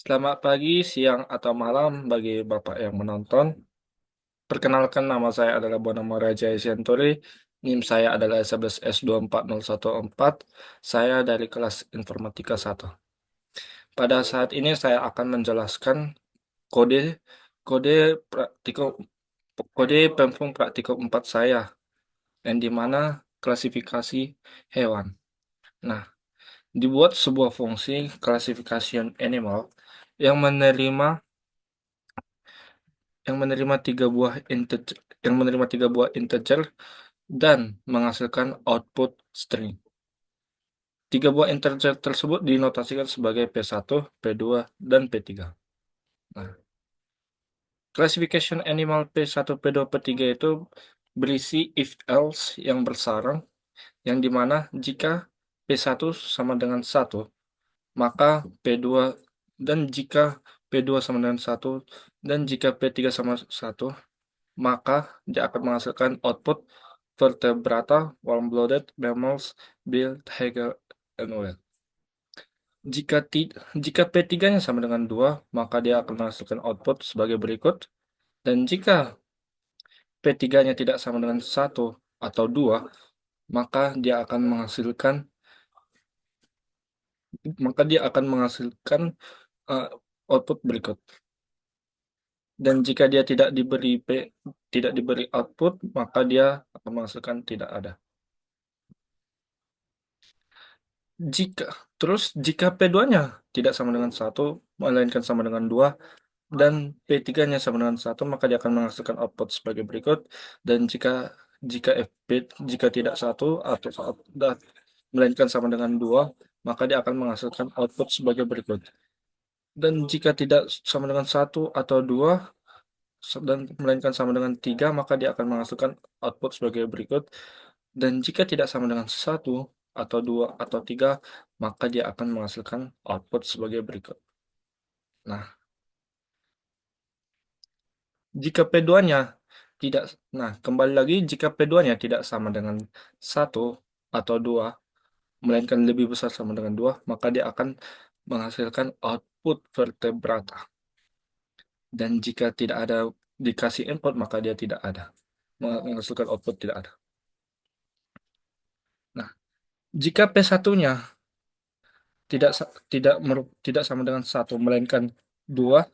Selamat pagi, siang, atau malam bagi Bapak yang menonton. Perkenalkan, nama saya adalah Bonomo Raja Isianturi. NIM saya adalah 11S24014. Saya dari kelas Informatika 1. Pada saat ini saya akan menjelaskan kode kode praktikum kode Pemfung Praktikum 4 saya, yang dimana klasifikasi hewan. Nah, dibuat sebuah fungsi classification animal yang menerima tiga buah integer dan menghasilkan output string. Tiga buah integer tersebut dinotasikan sebagai P1, P2, dan P3. Nah, classification animal P1, P2, P3 itu berisi if else yang bersarang, yang dimana jika P1 sama dengan 1, maka P2, dan jika P2 sama dengan 1, dan jika P3 sama 1, maka dia akan menghasilkan output vertebrata, warm-blooded mammals, bill, tiger, and whale. Jika P3-nya sama dengan 2, maka dia akan menghasilkan output sebagai berikut. Dan jika P3-nya tidak sama dengan 1 atau 2, maka dia akan menghasilkan uh, output berikut. Dan jika dia tidak diberi output, maka dia akan menghasilkan tidak ada. Jika jika P2-nya tidak sama dengan 1, melainkan sama dengan 2, dan P3-nya sama dengan 1, maka dia akan menghasilkan output sebagai berikut. Dan jika FP jika tidak 1 atau melainkan sama dengan 2, maka dia akan menghasilkan output sebagai berikut. Dan jika tidak sama dengan 1 atau 2, dan melainkan sama dengan 3, maka dia akan menghasilkan output sebagai berikut. Dan jika tidak sama dengan 1 atau 2 atau 3, maka dia akan menghasilkan output sebagai berikut. Nah, jika P2-nya tidak, nah kembali lagi, jika P2-nya tidak sama dengan 1 atau 2, melainkan lebih besar sama dengan 2, maka dia akan menghasilkan output vertebrata. Dan jika tidak ada dikasih input, maka dia tidak ada. Menghasilkan output tidak ada. Nah, jika P1-nya tidak sama dengan 1, melainkan 2,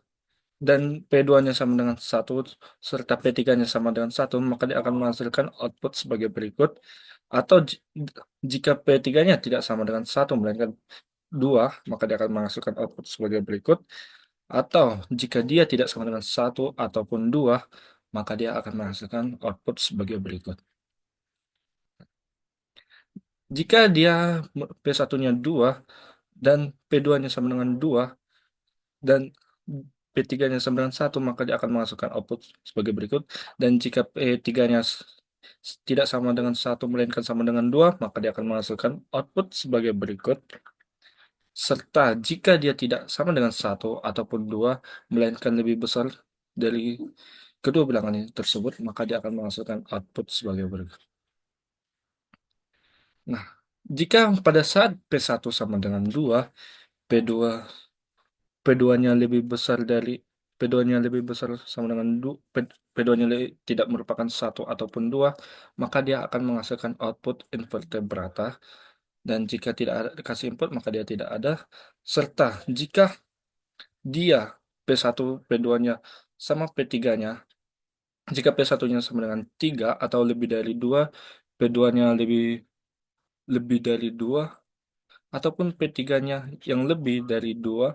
dan P2-nya sama dengan 1, serta P3-nya sama dengan 1, maka dia akan menghasilkan output sebagai berikut. Atau jika P3-nya tidak sama dengan 1, melainkan 2, maka dia akan menghasilkan output sebagai berikut. Atau jika dia tidak sama dengan 1 ataupun 2, maka dia akan menghasilkan output sebagai berikut. Jika dia P1-nya 2 dan P2-nya sama dengan 2, dan P3-nya sama dengan 1, maka dia akan menghasilkan output sebagai berikut. Dan jika P3-nya tidak sama dengan 1, melainkan sama dengan 2, maka dia akan menghasilkan output sebagai berikut. Serta jika dia tidak sama dengan 1 ataupun 2, melainkan lebih besar dari kedua bilangan ini tersebut, maka dia akan menghasilkan output sebagai berikut. Nah, jika pada saat P1 sama dengan 2, P2 P2-nya lebih besar dari P2-nya lebih besar sama dengan P2-nya tidak merupakan 1 ataupun 2, maka dia akan menghasilkan output invertebrata. Dan jika tidak ada dikasih input, maka dia tidak ada. Serta jika dia P1 P2-nya sama P3-nya, jika P1-nya sama dengan 3 atau lebih dari 2, P2-nya lebih lebih dari 2, ataupun P3-nya yang lebih dari 2,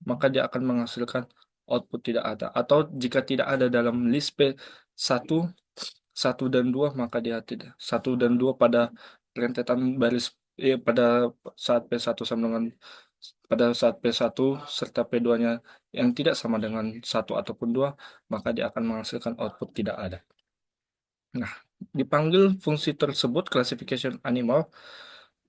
maka dia akan menghasilkan output tidak ada. Atau jika tidak ada dalam list P1, 1 dan 2, maka dia tidak. 1 dan 2 pada rentetan baris, pada saat P1 sama dengan pada saat P1 serta P2-nya yang tidak sama dengan 1 ataupun 2, maka dia akan menghasilkan output tidak ada. Nah, dipanggil fungsi tersebut classification animal,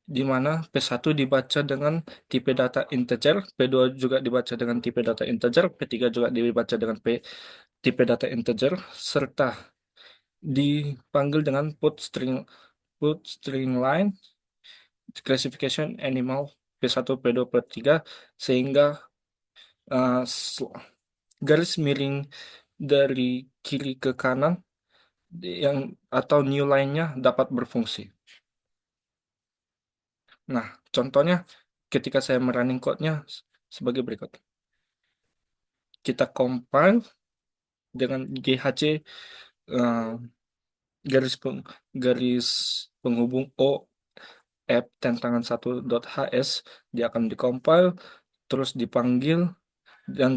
di mana P1 dibaca dengan tipe data integer, P2 juga dibaca dengan tipe data integer, P3 juga dibaca dengan tipe data integer, serta dipanggil dengan put string line classification animal P1, P2, P3, sehingga uh, s- garis miring dari kiri ke kanan yang atau new line-nya dapat berfungsi. Nah, contohnya ketika saya merunning code-nya sebagai berikut. Kita compile dengan GHC, eh, garis garis penghubung O app tentangan 1.hs, dia akan dikompil terus dipanggil, dan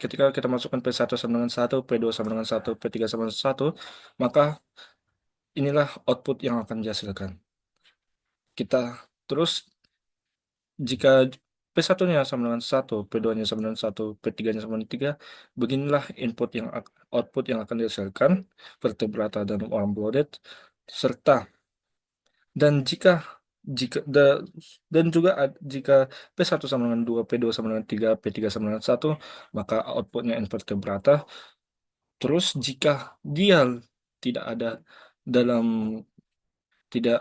ketika kita masukkan P1 sama dengan 1, P2 sama dengan 1, P3 sama dengan 1, maka inilah output yang akan dihasilkan. Kita terus jika P1-nya sama dengan 1, P2-nya sama dengan 1, P3-nya sama dengan 3, beginilah output yang akan dihasilkan vertebrata dan warm blooded, serta dan jika da- dan juga jika P1 sama dengan 2, P2 sama dengan 3, P3 sama dengan 1, maka outputnya invertebrata. Terus jika dia tidak ada dalam tidak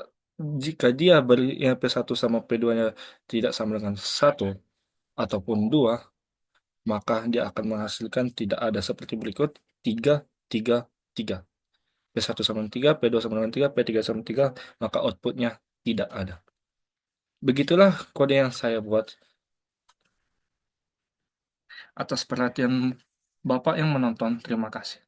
jika dia beri yang P1 sama P2-nya tidak sama dengan 1 ataupun 2, maka dia akan menghasilkan tidak ada seperti berikut: 3 3 3. P1 sama dengan 3, P2 sama dengan 3, P3 sama dengan 3, maka outputnya tidak ada. Begitulah kode yang saya buat. Atas perhatian Bapak yang menonton, terima kasih.